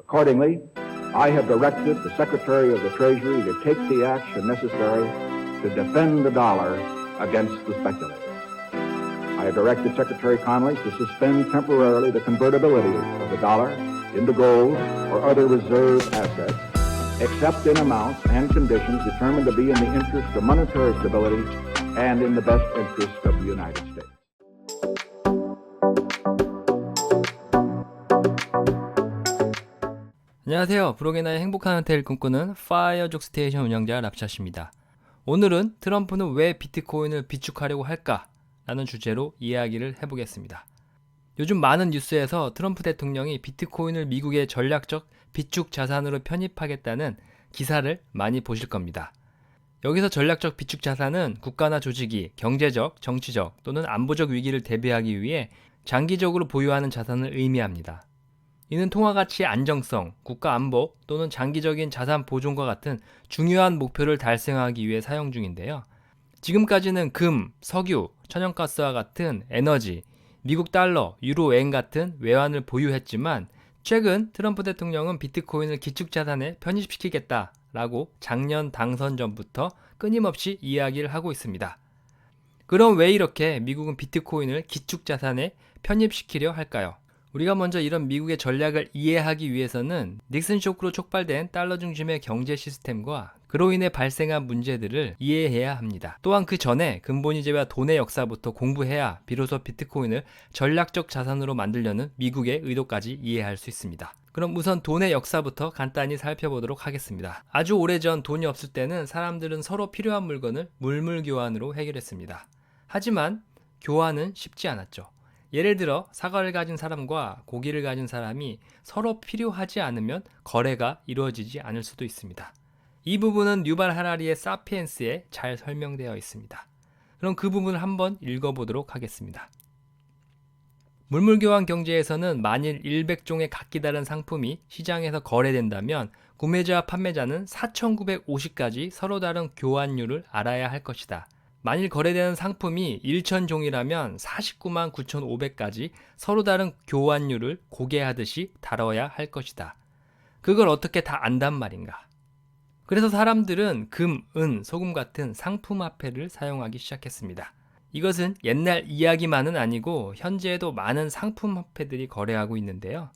Accordingly, I have directed the Secretary of the Treasury to take the action necessary to defend the dollar against the speculators. I have directed Secretary Connally to suspend temporarily the convertibility of the dollar into gold or other reserve assets, except in amounts and conditions determined to be in the interest of monetary stability and in the best interest of the United States. 안녕하세요. 브로게나의 행복한 은퇴를 꿈꾸는 파이어족 스테이션 운영자 랍샷입니다. 오늘은 트럼프는 왜 비트코인을 비축하려고 할까? 라는 주제로 이야기를 해보겠습니다. 요즘 많은 뉴스에서 트럼프 대통령이 비트코인을 미국의 전략적 비축 자산으로 편입하겠다는 기사를 많이 보실 겁니다. 여기서 전략적 비축 자산은 국가나 조직이 경제적, 정치적 또는 안보적 위기를 대비하기 위해 장기적으로 보유하는 자산을 의미합니다. 이는 통화가치의 안정성, 국가 안보 또는 장기적인 자산 보존과 같은 중요한 목표를 달성하기 위해 사용 중인데요. 지금까지는 금, 석유, 천연가스와 같은 에너지, 미국 달러, 유로엔 같은 외환을 보유했지만 최근 트럼프 대통령은 비트코인을 기축자산에 편입시키겠다라고 작년 당선 전부터 끊임없이 이야기를 하고 있습니다. 그럼 왜 이렇게 미국은 비트코인을 기축자산에 편입시키려 할까요? 우리가 먼저 이런 미국의 전략을 이해하기 위해서는 닉슨 쇼크로 촉발된 달러 중심의 경제 시스템과 그로 인해 발생한 문제들을 이해해야 합니다. 또한 그 전에 근본이제와 돈의 역사부터 공부해야 비로소 비트코인을 전략적 자산으로 만들려는 미국의 의도까지 이해할 수 있습니다. 그럼 우선 돈의 역사부터 간단히 살펴보도록 하겠습니다. 아주 오래전 돈이 없을 때는 사람들은 서로 필요한 물건을 물물 교환으로 해결했습니다. 하지만 교환은 쉽지 않았죠. 예를 들어 사과를 가진 사람과 고기를 가진 사람이 서로 필요하지 않으면 거래가 이루어지지 않을 수도 있습니다. 이 부분은 유발 하라리의 사피엔스에 잘 설명되어 있습니다. 그럼 그 부분을 한번 읽어보도록 하겠습니다. 물물교환 경제에서는 만일 100종의 각기 다른 상품이 시장에서 거래된다면 구매자와 판매자는 4,950가지 서로 다른 교환율을 알아야 할 것이다. 만일 거래되는 상품이 1,000종이라면 49만 9,500가지 서로 다른 교환율을 고개하듯이 다뤄야 할 것이다. 그걸 어떻게 다 안단 말인가? 그래서 사람들은 금, 은, 소금 같은 상품화폐를 사용하기 시작했습니다. 이것은 옛날 이야기만은 아니고 현재에도 많은 상품화폐들이 거래하고 있는데요.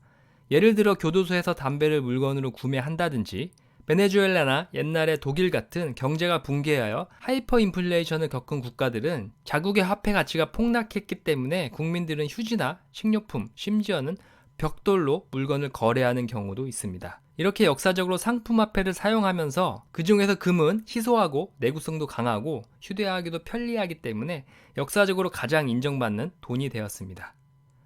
예를 들어 교도소에서 담배를 물건으로 구매한다든지 베네수엘라나 옛날의 독일 같은 경제가 붕괴하여 하이퍼 인플레이션을 겪은 국가들은 자국의 화폐 가치가 폭락했기 때문에 국민들은 휴지나 식료품, 심지어는 벽돌로 물건을 거래하는 경우도 있습니다. 이렇게 역사적으로 상품화폐를 사용하면서 그 중에서 금은 희소하고 내구성도 강하고 휴대하기도 편리하기 때문에 역사적으로 가장 인정받는 돈이 되었습니다.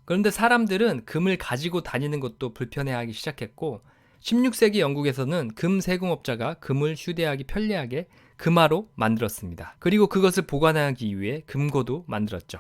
그런데 사람들은 금을 가지고 다니는 것도 불편해하기 시작했고 16세기 영국에서는 금 세공업자가 금을 휴대하기 편리하게 금화로 만들었습니다. 그리고 그것을 보관하기 위해 금고도 만들었죠.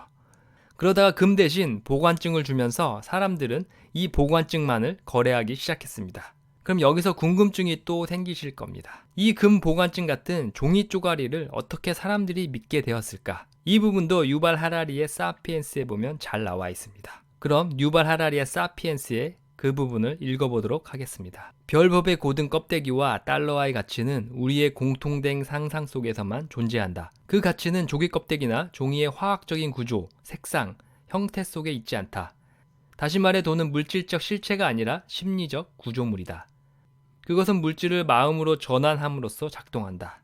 그러다가 금 대신 보관증을 주면서 사람들은 이 보관증만을 거래하기 시작했습니다. 그럼 여기서 궁금증이 또 생기실 겁니다. 이 금 보관증 같은 종이 쪼가리를 어떻게 사람들이 믿게 되었을까? 이 부분도 유발 하라리의 사피엔스에 보면 잘 나와 있습니다. 그럼 유발 하라리의 사피엔스의 그 부분을 읽어보도록 하겠습니다. 별법의 고든 껍데기와 달러와의 가치는 우리의 공통된 상상 속에서만 존재한다. 그 가치는 조개 껍데기나 종이의 화학적인 구조, 색상, 형태 속에 있지 않다. 다시 말해 돈은 물질적 실체가 아니라 심리적 구조물이다. 그것은 물질을 마음으로 전환함으로써 작동한다.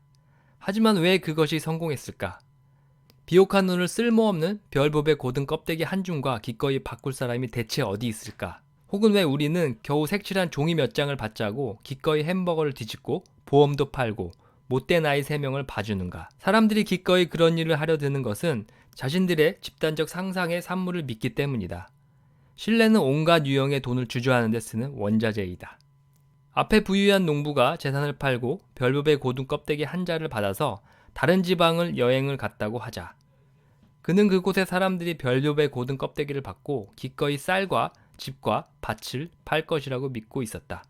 하지만 왜 그것이 성공했을까? 비옥한 눈을 쓸모없는 별법의 고든 껍데기 한 줌과 기꺼이 바꿀 사람이 대체 어디 있을까? 혹은 왜 우리는 겨우 색칠한 종이 몇 장을 받자고 기꺼이 햄버거를 뒤집고 보험도 팔고 못된 아이 3명을 봐주는가? 사람들이 기꺼이 그런 일을 하려 드는 것은 자신들의 집단적 상상의 산물을 믿기 때문이다. 신뢰는 온갖 유형의 돈을 주저하는 데 쓰는 원자재이다. 앞에 부유한 농부가 재산을 팔고 별법의 고든 껍데기 한 자를 받아서 다른 지방을 여행을 갔다고 하자. 그는 그곳에 사람들이 별법의 고든 껍데기를 받고 기꺼이 쌀과 집과 밭을 팔 것이라고 믿고 있었다.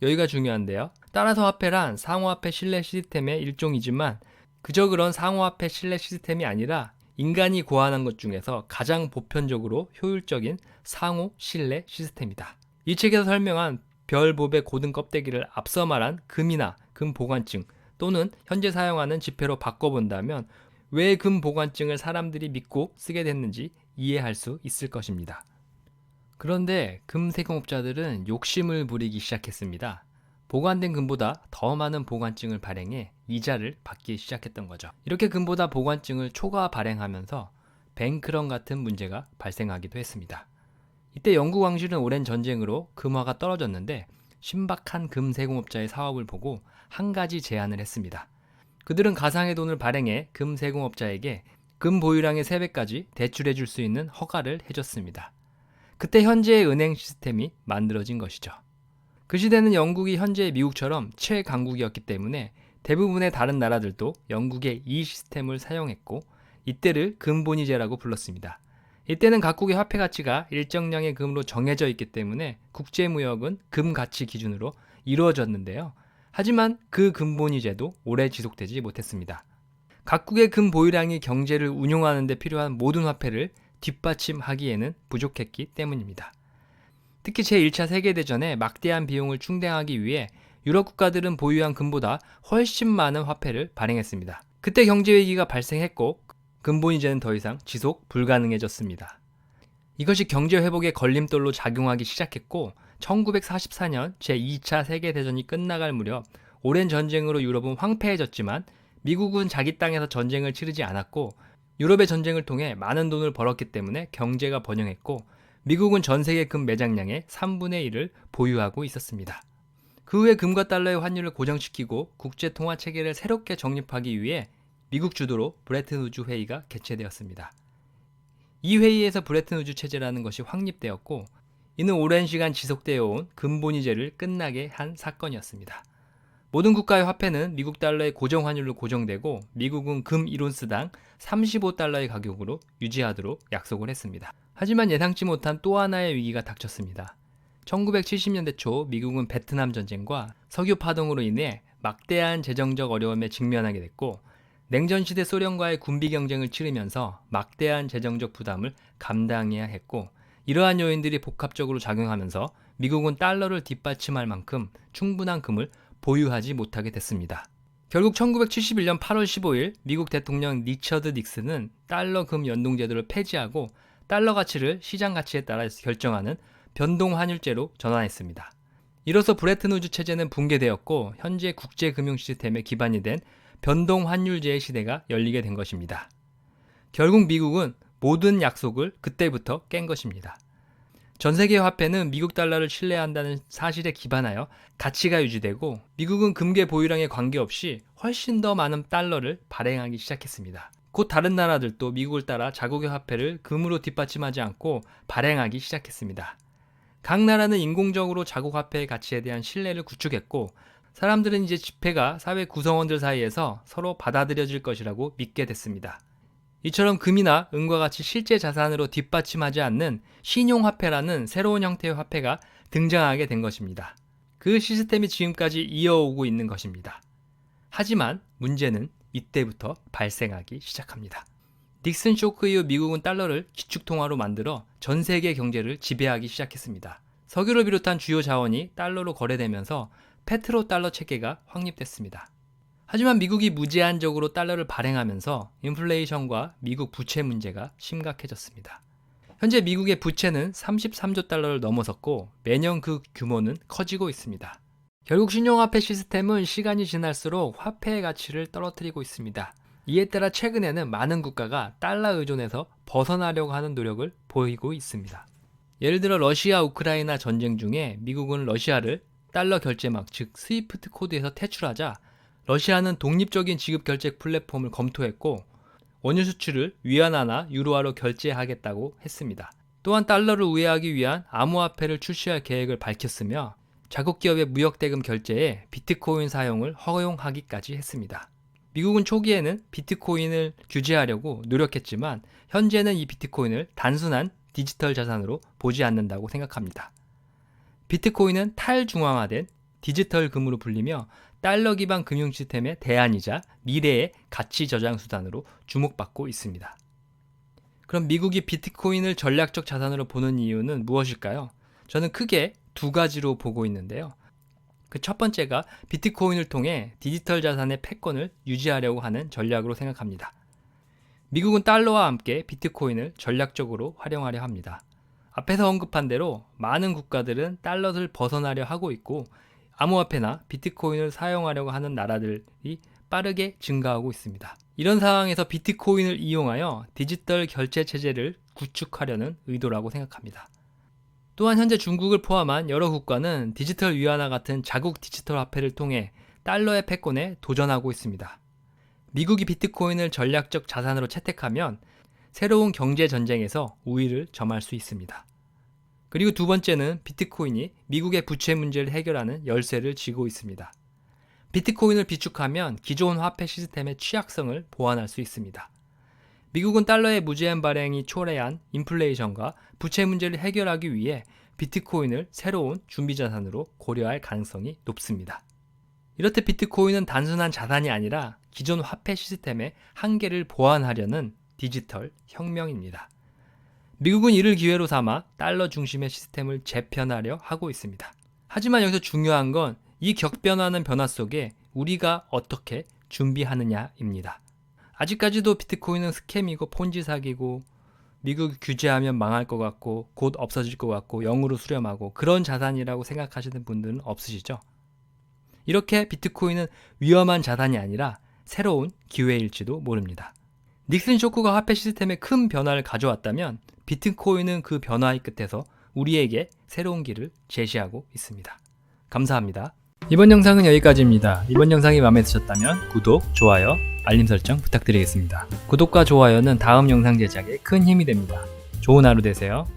여기가 중요한데요. 따라서 화폐란 상호화폐 신뢰 시스템의 일종이지만 그저 그런 상호화폐 신뢰 시스템이 아니라 인간이 고안한 것 중에서 가장 보편적으로 효율적인 상호 신뢰 시스템이다. 이 책에서 설명한 별봅의 고등 껍데기를 앞서 말한 금이나 금 보관증 또는 현재 사용하는 지폐로 바꿔본다면 왜 금 보관증을 사람들이 믿고 쓰게 됐는지 이해할 수 있을 것입니다. 그런데 금 세공업자들은 욕심을 부리기 시작했습니다. 보관된 금보다 더 많은 보관증을 발행해 이자를 받기 시작했던 거죠. 이렇게 금보다 보관증을 초과 발행하면서 뱅크런 같은 문제가 발생하기도 했습니다. 이때 영국 왕실은 오랜 전쟁으로 금화가 떨어졌는데 신박한 금 세공업자의 사업을 보고 한 가지 제안을 했습니다. 그들은 가상의 돈을 발행해 금 세공업자에게 금 보유량의 3배까지 대출해 줄 수 있는 허가를 해줬습니다. 그때 현재의 은행 시스템이 만들어진 것이죠. 그 시대는 영국이 현재의 미국처럼 최강국이었기 때문에 대부분의 다른 나라들도 영국의 이 시스템을 사용했고 이때를 금본위제라고 불렀습니다. 이때는 각국의 화폐 가치가 일정량의 금으로 정해져 있기 때문에 국제무역은 금 가치 기준으로 이루어졌는데요. 하지만 그 금본위제도 오래 지속되지 못했습니다. 각국의 금 보유량이 경제를 운용하는 데 필요한 모든 화폐를 뒷받침하기에는 부족했기 때문입니다. 특히 제1차 세계대전에 막대한 비용을 충당하기 위해 유럽 국가들은 보유한 금보다 훨씬 많은 화폐를 발행했습니다. 그때 경제위기가 발생했고 금본위제는 더 이상 지속 불가능해졌습니다. 이것이 경제회복의 걸림돌로 작용하기 시작했고 1944년 제2차 세계대전이 끝나갈 무렵 오랜 전쟁으로 유럽은 황폐해졌지만 미국은 자기 땅에서 전쟁을 치르지 않았고 유럽의 전쟁을 통해 많은 돈을 벌었기 때문에 경제가 번영했고 미국은 전 세계 금 매장량의 3분의 1을 보유하고 있었습니다. 그 후에 금과 달러의 환율을 고정시키고 국제 통화 체계를 새롭게 정립하기 위해 미국 주도로 브레튼 우즈 회의가 개최되었습니다. 이 회의에서 브레튼 우즈 체제라는 것이 확립되었고 이는 오랜 시간 지속되어 온 금본위제를 끝나게 한 사건이었습니다. 모든 국가의 화폐는 미국 달러의 고정 환율로 고정되고 미국은 금 1온스당 35달러의 가격으로 유지하도록 약속을 했습니다. 하지만 예상치 못한 또 하나의 위기가 닥쳤습니다. 1970년대 초 미국은 베트남 전쟁과 석유 파동으로 인해 막대한 재정적 어려움에 직면하게 됐고 냉전시대 소련과의 군비 경쟁을 치르면서 막대한 재정적 부담을 감당해야 했고 이러한 요인들이 복합적으로 작용하면서 미국은 달러를 뒷받침할 만큼 충분한 금을 보유하지 못하게 됐습니다. 결국 1971년 8월 15일 미국 대통령 리처드 닉슨은 달러 금 연동제도를 폐지하고 달러 가치를 시장 가치에 따라 결정하는 변동환율제로 전환했습니다. 이로써 브레튼 우즈 체제는 붕괴되었고 현재 국제 금융 시스템의 기반이 된 변동환율제의 시대가 열리게 된 것입니다. 결국 미국은 모든 약속을 그때부터 깬 것입니다. 전 세계 화폐는 미국 달러를 신뢰한다는 사실에 기반하여 가치가 유지되고 미국은 금괴 보유량에 관계없이 훨씬 더 많은 달러를 발행하기 시작했습니다. 곧 다른 나라들도 미국을 따라 자국의 화폐를 금으로 뒷받침하지 않고 발행하기 시작했습니다. 각 나라는 인공적으로 자국 화폐의 가치에 대한 신뢰를 구축했고 사람들은 이제 지폐가 사회 구성원들 사이에서 서로 받아들여질 것이라고 믿게 됐습니다. 이처럼 금이나 은과 같이 실제 자산으로 뒷받침하지 않는 신용화폐라는 새로운 형태의 화폐가 등장하게 된 것입니다. 그 시스템이 지금까지 이어오고 있는 것입니다. 하지만 문제는 이때부터 발생하기 시작합니다. 닉슨 쇼크 이후 미국은 달러를 기축통화로 만들어 전 세계 경제를 지배하기 시작했습니다. 석유를 비롯한 주요 자원이 달러로 거래되면서 페트로달러 체계가 확립됐습니다. 하지만 미국이 무제한적으로 달러를 발행하면서 인플레이션과 미국 부채 문제가 심각해졌습니다. 현재 미국의 부채는 33조 달러를 넘어섰고 매년 그 규모는 커지고 있습니다. 결국 신용화폐 시스템은 시간이 지날수록 화폐의 가치를 떨어뜨리고 있습니다. 이에 따라 최근에는 많은 국가가 달러 의존에서 벗어나려고 하는 노력을 보이고 있습니다. 예를 들어 러시아 우크라이나 전쟁 중에 미국은 러시아를 달러 결제망 즉 스위프트 코드에서 퇴출하자 러시아는 독립적인 지급 결제 플랫폼을 검토했고 원유 수출을 위안화나 유로화로 결제하겠다고 했습니다. 또한 달러를 우회하기 위한 암호화폐를 출시할 계획을 밝혔으며 자국 기업의 무역 대금 결제에 비트코인 사용을 허용하기까지 했습니다. 미국은 초기에는 비트코인을 규제하려고 노력했지만 현재는 이 비트코인을 단순한 디지털 자산으로 보지 않는다고 생각합니다. 비트코인은 탈중앙화된 디지털 금으로 불리며 달러 기반 금융 시스템의 대안이자 미래의 가치 저장 수단으로 주목받고 있습니다. 그럼 미국이 비트코인을 전략적 자산으로 보는 이유는 무엇일까요? 저는 크게 두 가지로 보고 있는데요. 그 첫 번째가 비트코인을 통해 디지털 자산의 패권을 유지하려고 하는 전략으로 생각합니다. 미국은 달러와 함께 비트코인을 전략적으로 활용하려 합니다. 앞에서 언급한 대로 많은 국가들은 달러를 벗어나려 하고 있고 암호화폐나 비트코인을 사용하려고 하는 나라들이 빠르게 증가하고 있습니다. 이런 상황에서 비트코인을 이용하여 디지털 결제 체제를 구축하려는 의도라고 생각합니다. 또한 현재 중국을 포함한 여러 국가는 디지털 위안화 같은 자국 디지털 화폐를 통해 달러의 패권에 도전하고 있습니다. 미국이 비트코인을 전략적 자산으로 채택하면 새로운 경제 전쟁에서 우위를 점할 수 있습니다. 그리고 두 번째는 비트코인이 미국의 부채 문제를 해결하는 열쇠를 쥐고 있습니다. 비트코인을 비축하면 기존 화폐 시스템의 취약성을 보완할 수 있습니다. 미국은 달러의 무제한 발행이 초래한 인플레이션과 부채 문제를 해결하기 위해 비트코인을 새로운 준비자산으로 고려할 가능성이 높습니다. 이렇듯 비트코인은 단순한 자산이 아니라 기존 화폐 시스템의 한계를 보완하려는 디지털 혁명입니다. 미국은 이를 기회로 삼아 달러 중심의 시스템을 재편하려 하고 있습니다. 하지만 여기서 중요한 건 이 격변하는 변화 속에 우리가 어떻게 준비하느냐입니다. 아직까지도 비트코인은 스캠이고 폰지 사기고 미국 규제하면 망할 것 같고 곧 없어질 것 같고 영으로 수렴하고 그런 자산이라고 생각하시는 분들은 없으시죠? 이렇게 비트코인은 위험한 자산이 아니라 새로운 기회일지도 모릅니다. 닉슨 쇼크가 화폐 시스템에 큰 변화를 가져왔다면 비트코인은 그 변화의 끝에서 우리에게 새로운 길을 제시하고 있습니다. 감사합니다. 이번 영상은 여기까지입니다. 이번 영상이 마음에 드셨다면 구독, 좋아요, 알림 설정 부탁드리겠습니다. 구독과 좋아요는 다음 영상 제작에 큰 힘이 됩니다. 좋은 하루 되세요.